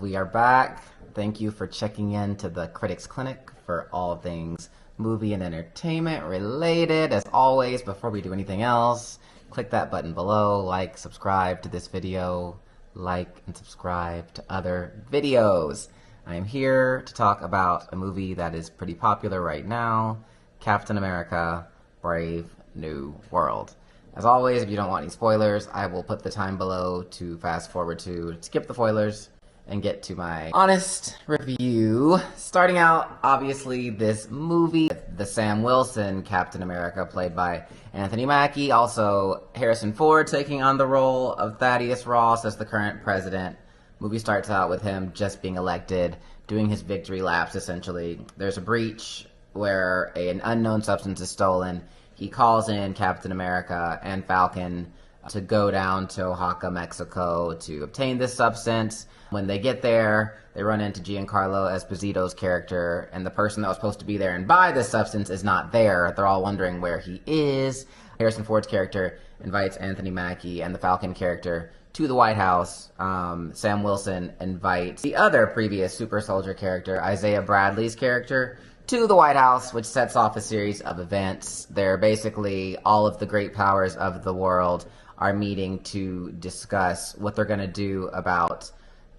we are back. Thank you for checking in to the Critics Clinic for all things movie and entertainment related. As always, before we do anything else, click that button below, like, subscribe to this video, like and subscribe to other videos. I am here to talk about a movie that is pretty popular right now, Captain America: Brave New World. As always, if you don't want any spoilers, I will put the time below to fast forward to skip the spoilers and get to my honest review. Starting out, obviously, this movie, the Sam Wilson Captain America, played by Anthony Mackie, also Harrison Ford taking on the role of Thaddeus Ross as the current president. Movie starts out with him just being elected, doing his victory laps, essentially. There's a breach where an unknown substance is stolen. He calls in Captain America and Falcon to go down to Oaxaca, Mexico to obtain this substance. When they get there, they run into Giancarlo Esposito's character, and the person that was supposed to be there and buy this substance is not there. They're all wondering where he is. Harrison Ford's character invites Anthony Mackie and the Falcon character to the White House. Sam Wilson invites the other previous super soldier character, Isaiah Bradley's character, to the White House, which sets off a series of events. They're basically all of the great powers of the world are meeting to discuss what they're going to do about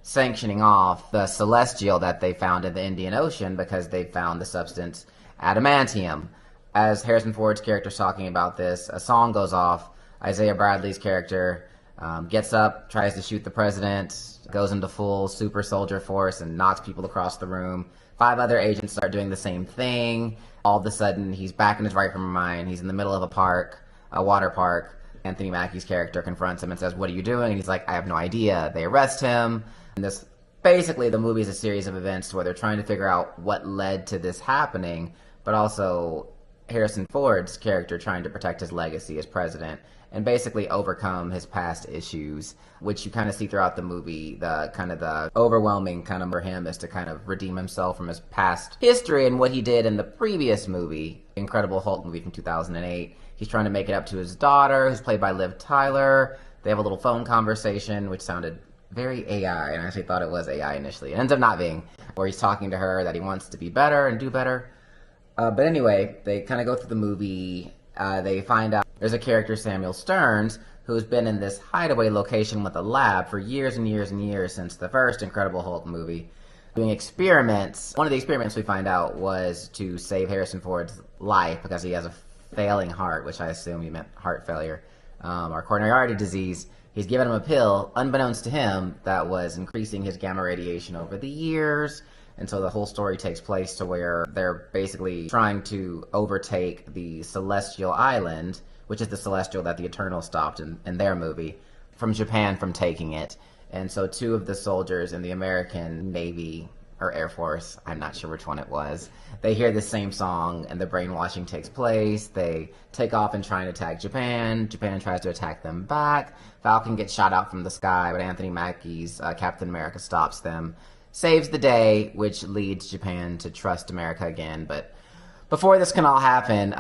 sanctioning off the Celestial that they found in the Indian Ocean because they found the substance adamantium. As Harrison Ford's character is talking about this, a song goes off. Isaiah Bradley's character gets up, tries to shoot the president, goes into full super soldier force and knocks people across the room. 5 other agents start doing the same thing. All of a sudden, he's back in his right frame of mind. He's in the middle of a park, a water park. Anthony Mackie's character confronts him and says, "What are you doing?" And he's like, "I have no idea." They arrest him. And this, basically, the movie is a series of events where they're trying to figure out what led to this happening, but also Harrison Ford's character trying to protect his legacy as president and basically overcome his past issues, which you kind of see throughout the movie. The overwhelming kind of for him is to kind of redeem himself from his past history and what he did in the previous movie, Incredible Hulk movie from 2008. He's trying to make it up to his daughter, who's played by Liv Tyler. They have a little phone conversation, which sounded very AI, and I actually thought it was AI initially. It ends up not being, where he's talking to her that he wants to be better and do better. But anyway, they kind of go through the movie. They find out there's a character, Samuel Stearns, who's been in this hideaway location with a lab for years and years and years since the first Incredible Hulk movie, doing experiments. One of the experiments we find out was to save Harrison Ford's life because he has a failing heart, which I assume he meant heart failure, or coronary artery disease. He's given him a pill, unbeknownst to him, that was increasing his gamma radiation over the years. And so the whole story takes place to where they're basically trying to overtake the Celestial Island, which is the Celestial that the Eternals stopped in their movie, from Japan from taking it. And so 2 of the soldiers in the American Navy or Air Force, I'm not sure which one it was, they hear the same song and the brainwashing takes place. They take off and try and attack Japan. Japan tries to attack them back. Falcon gets shot out from the sky, but Anthony Mackie's Captain America stops them, saves the day, which leads Japan to trust America again. But before this can all happen,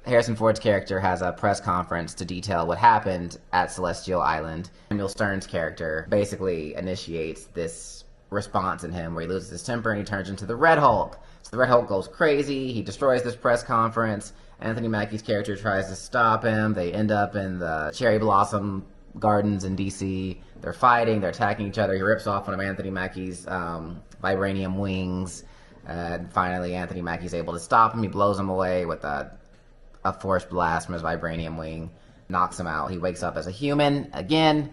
Harrison Ford's character has a press conference to detail what happened at Celestial Island. Samuel Stearns' character basically initiates this response in him where he loses his temper and he turns into the Red Hulk. So the Red Hulk goes crazy. He destroys this press conference. Anthony Mackie's character tries to stop him. They end up in the cherry blossom gardens in DC. They're fighting, they're attacking each other. He rips off one of Anthony Mackie's vibranium wings. And finally, Anthony Mackie's able to stop him. He blows him away with a force blast from his vibranium wing, knocks him out. He wakes up as a human again.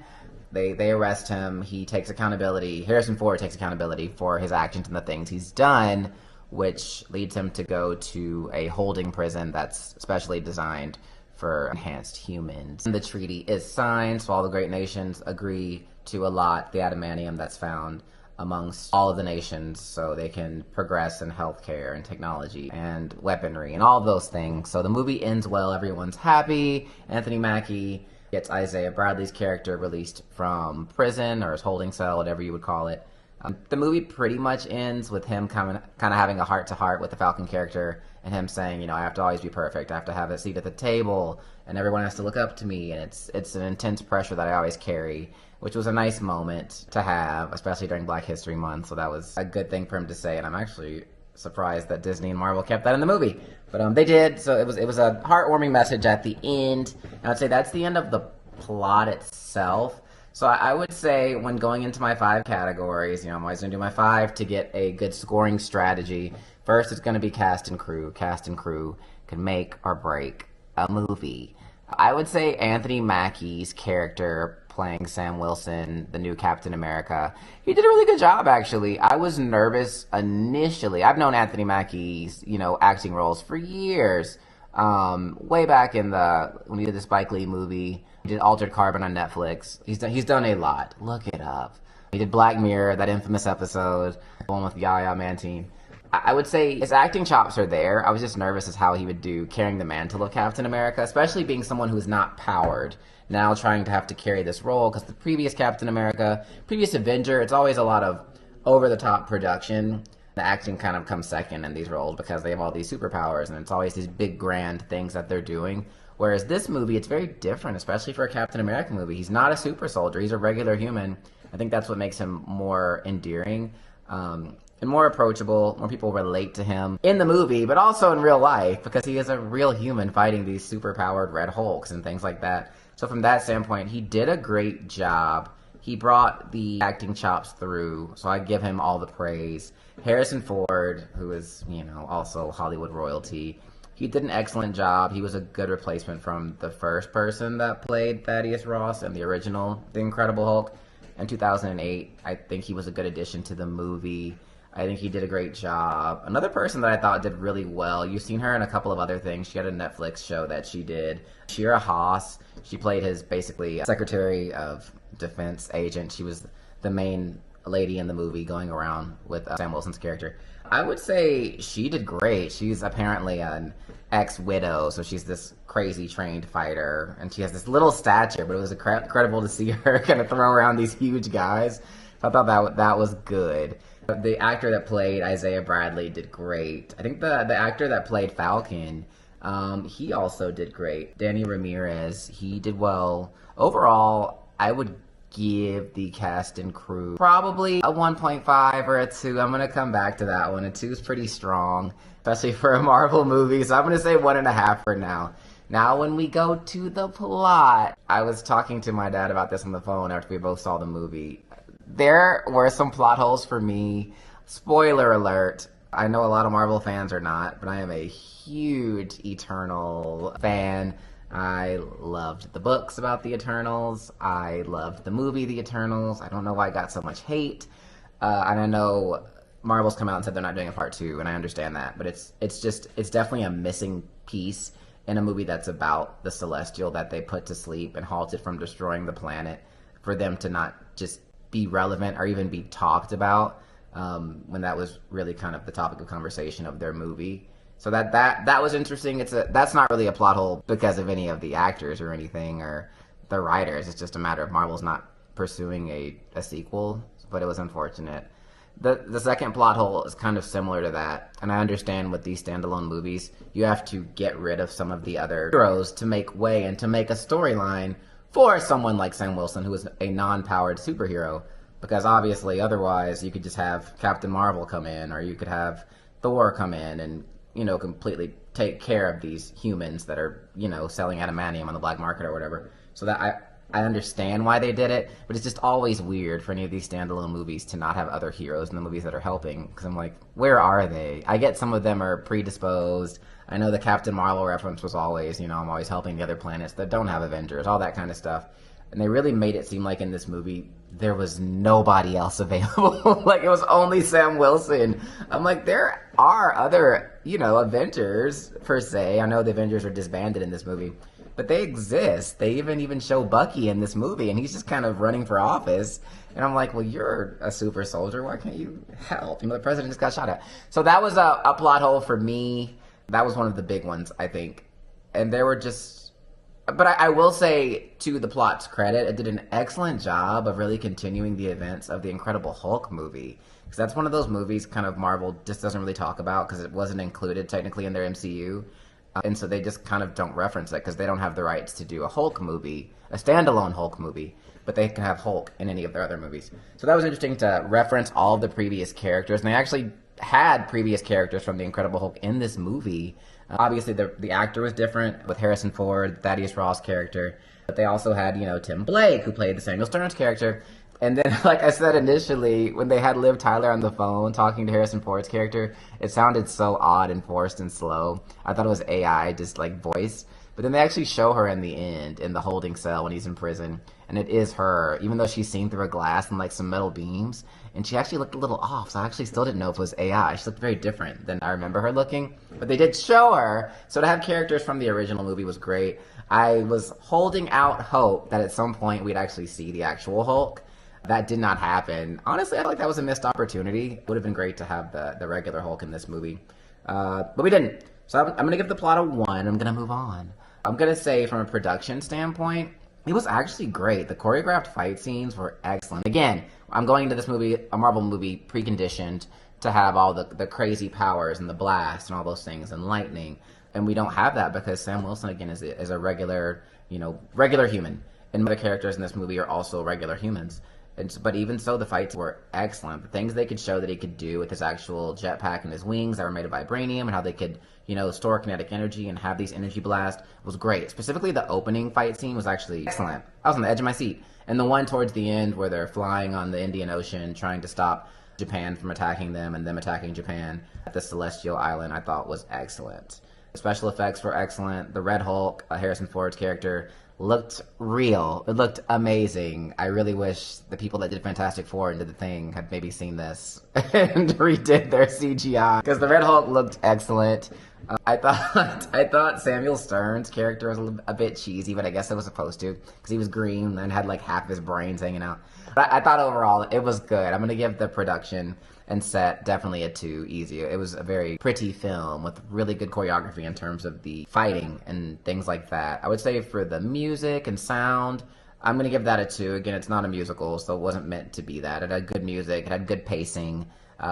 They arrest him. He takes accountability. Harrison Ford takes accountability for his actions and the things he's done, which leads him to go to a holding prison that's specially designed for enhanced humans. And the treaty is signed, so all the great nations agree to allot the adamantium that's found amongst all of the nations so they can progress in healthcare and technology and weaponry and all of those things. So the movie ends well. Everyone's happy. Anthony Mackie gets Isaiah Bradley's character released from prison or his holding cell, whatever you would call it. The movie pretty much ends with him kind of having a heart-to-heart with the Falcon character and him saying, I have to always be perfect. I have to have a seat at the table, and everyone has to look up to me, and it's an intense pressure that I always carry. which was a nice moment to have, especially during Black History Month. So that was a good thing for him to say, and I'm actually surprised that Disney and Marvel kept that in the movie. But they did, so it was a heartwarming message at the end. And I'd say that's the end of the plot itself. So I would say when going into my 5 categories, I'm always going to do my 5 to get a good scoring strategy. First, it's going to be cast and crew. Cast and crew can make or break a movie. I would say Anthony Mackie's character playing Sam Wilson, the new Captain America, he did a really good job, actually. I was nervous initially. I've known Anthony Mackie's, acting roles for years. Way back when he did the Spike Lee movie, he did Altered Carbon on Netflix. He's done a lot. Look it up. He did Black Mirror, that infamous episode, the one with Yahya Mantine. I would say his acting chops are there. I was just nervous as how he would do carrying the mantle of Captain America, especially being someone who is not powered. Now trying to have to carry this role, because the previous Captain America, previous Avenger, it's always a lot of over-the-top production. The acting kind of comes second in these roles because they have all these superpowers, and it's always these big, grand things that they're doing. Whereas this movie, it's very different, especially for a Captain America movie. He's not a super soldier. He's a regular human. I think that's what makes him more endearing. And more approachable, more people relate to him in the movie, but also in real life, because he is a real human fighting these super-powered Red Hulks and things like that. So from that standpoint, he did a great job. He brought the acting chops through, so I give him all the praise. Harrison Ford, who is, also Hollywood royalty, he did an excellent job. He was a good replacement from the first person that played Thaddeus Ross in the original The Incredible Hulk in 2008. I think he was a good addition to the movie. I think he did a great job. Another person that I thought did really well, you've seen her in a couple of other things. She had a Netflix show that she did. Shira Haas, she played his basically Secretary of Defense agent. She was the main lady in the movie going around with Sam Wilson's character. I would say she did great. She's apparently an ex-widow, so she's this crazy trained fighter, and she has this little stature, but it was incredible to see her kind of throw around these huge guys. I thought that was good. The actor that played Isaiah Bradley did great. I think the actor that played Falcon, he also did great. Danny Ramirez, he did well. Overall, I would give the cast and crew probably a 1.5 or a 2. I'm going to come back to that one. A 2 is pretty strong, especially for a Marvel movie, so I'm going to say 1.5 for now. Now, when we go to the plot, I was talking to my dad about this on the phone after we both saw the movie. There were some plot holes for me. Spoiler alert. I know a lot of Marvel fans are not, but I am a huge Eternal fan. I loved the books about the Eternals. I loved the movie The Eternals. I don't know why it got so much hate. And I know Marvel's come out and said they're not doing a part 2, and I understand that. But it's definitely a missing piece in a movie that's about the Celestial that they put to sleep and halted from destroying the planet, for them to not just be relevant or even be talked about when that was really kind of the topic of conversation of their movie. So that was interesting. That's not really a plot hole because of any of the actors or anything or the writers. It's just a matter of Marvel's not pursuing a sequel, but it was unfortunate. The second plot hole is kind of similar to that, and I understand with these standalone movies, you have to get rid of some of the other heroes to make way and to make a storyline for someone like Sam Wilson, who is a non-powered superhero, because obviously otherwise you could just have Captain Marvel come in, or you could have Thor come in and, completely take care of these humans that are, selling adamantium on the black market or whatever. So that I understand why they did it, but it's just always weird for any of these standalone movies to not have other heroes in the movies that are helping, because I'm like, where are they? I get some of them are predisposed. I know the Captain Marvel reference was always, I'm always helping the other planets that don't have Avengers, all that kind of stuff. And they really made it seem like in this movie there was nobody else available. Like, it was only Sam Wilson. I'm like, there are other, Avengers, per se. I know the Avengers are disbanded in this movie, but they exist. They even show Bucky in this movie, and he's just kind of running for office. And I'm like, well, you're a super soldier. Why can't you help? The president just got shot at. So that was a plot hole for me. That was one of the big ones, I think. And there were just... But I will say, to the plot's credit, it did an excellent job of really continuing the events of the Incredible Hulk movie. Because that's one of those movies kind of Marvel just doesn't really talk about, because it wasn't included technically in their MCU. And so they just kind of don't reference it, because they don't have the rights to do a Hulk movie, a standalone Hulk movie. but they can have Hulk in any of their other movies. So that was interesting to reference all of the previous characters, and they actually had previous characters from the Incredible Hulk in this movie. Obviously, the actor was different with Harrison Ford, Thaddeus Ross character, but they also had, Tim Blake, who played the Samuel Stearns character. And then, like I said initially, when they had Liv Tyler on the phone talking to Harrison Ford's character, it sounded so odd and forced and slow. I thought it was AI, just like voice. But then they actually show her in the end, in the holding cell when he's in prison. And it is her, even though she's seen through a glass and like some metal beams. And she actually looked a little off, so I actually still didn't know if it was AI. She looked very different than I remember her looking. But they did show her, so to have characters from the original movie was great. I was holding out hope that at some point we'd actually see the actual Hulk. That did not happen. Honestly, I feel like that was a missed opportunity. It would have been great to have the regular Hulk in this movie. But we didn't. So I'm going to give the plot a 1. I'm going to move on. I'm going to say from a production standpoint, it was actually great. The choreographed fight scenes were excellent. Again, I'm going into this movie, a Marvel movie, preconditioned to have all the crazy powers and the blast and all those things and lightning. And we don't have that because Sam Wilson, again, is a regular, regular human. And other characters in this movie are also regular humans. But even so, the fights were excellent. The things they could show that he could do with his actual jetpack and his wings that were made of vibranium, and how they could, store kinetic energy and have these energy blasts was great. Specifically, the opening fight scene was actually excellent. I was on the edge of my seat. And the one towards the end where they're flying on the Indian Ocean trying to stop Japan from attacking them and them attacking Japan at the Celestial Island, I thought was excellent. The special effects were excellent. The Red Hulk, Harrison Ford's character, looked real. It looked amazing. I really wish the people that did Fantastic Four and did The Thing had maybe seen this and redid their CGI, because the Red Hulk looked excellent. I thought Samuel Stearns' character was a bit cheesy, but I guess it was supposed to, because he was green and had like half his brains hanging out. But I thought overall it was good. I'm gonna give the production and set definitely a 2, easy. It was a very pretty film with really good choreography in terms of the fighting and things like that. I would say for the music and sound, I'm going to give that a 2. Again, it's not a musical, so it wasn't meant to be that. It had good music, it had good pacing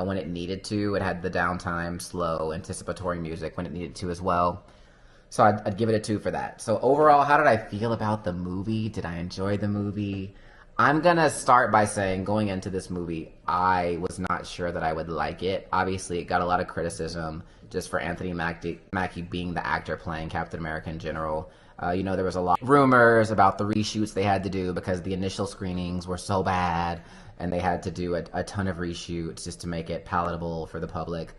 when it needed to. It had the downtime, slow, anticipatory music when it needed to as well. So I'd give it a 2 for that. So overall, how did I feel about the movie? Did I enjoy the movie? I'm going to start by saying, going into this movie, I was not sure that I would like it. Obviously, it got a lot of criticism just for Anthony Mackie being the actor playing Captain America in general. There was a lot of rumors about the reshoots they had to do because the initial screenings were so bad, and they had to do a ton of reshoots just to make it palatable for the public.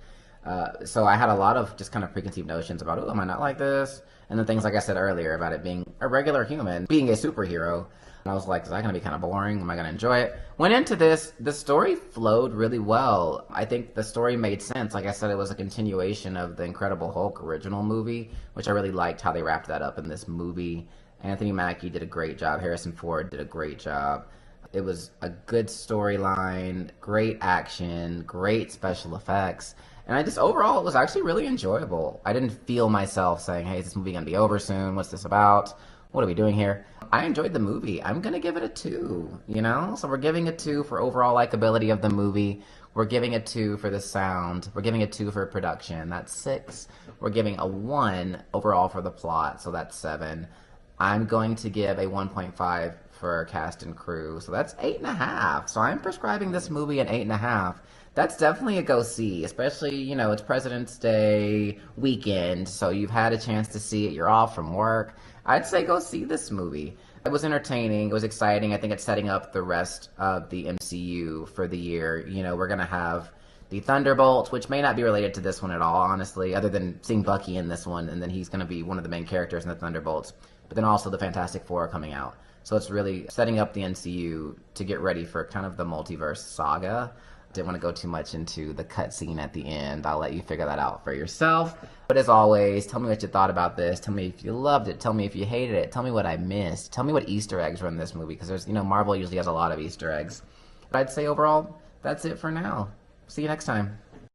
So I had a lot of just kind of preconceived notions about, oh, am I not like this? And then things like I said earlier about it being a regular human, being a superhero. And I was like, is that going to be kind of boring? Am I going to enjoy it? Went into this, the story flowed really well. I think the story made sense. Like I said, it was a continuation of the Incredible Hulk original movie, which I really liked how they wrapped that up in this movie. Anthony Mackie did a great job. Harrison Ford did a great job. It was a good storyline, great action, great special effects. And overall, it was actually really enjoyable. I didn't feel myself saying, hey, is this movie going to be over soon? What's this about? What are we doing here? I enjoyed the movie. I'm going to give it a 2, So we're giving a 2 for overall likability of the movie. We're giving a 2 for the sound. We're giving a 2 for production. That's 6. We're giving a 1 overall for the plot, so that's 7. I'm going to give a 1.5 for cast and crew, so that's 8.5. So I'm prescribing this movie an 8.5. That's definitely a go see, especially, it's President's Day weekend, so you've had a chance to see it. You're off from work. I'd say go see this movie. It was entertaining. It was exciting. I think it's setting up the rest of the MCU for the year. We're going to have the Thunderbolts, which may not be related to this one at all, honestly, other than seeing Bucky in this one, and then he's going to be one of the main characters in the Thunderbolts. But then also the Fantastic Four coming out. So it's really setting up the MCU to get ready for kind of the multiverse saga. Didn't want to go too much into the cutscene at the end. I'll let you figure that out for yourself. But as always, tell me what you thought about this. Tell me if you loved it. Tell me if you hated it. Tell me what I missed. Tell me what Easter eggs were in this movie, because there's, Marvel usually has a lot of Easter eggs. But I'd say overall, that's it for now. See you next time.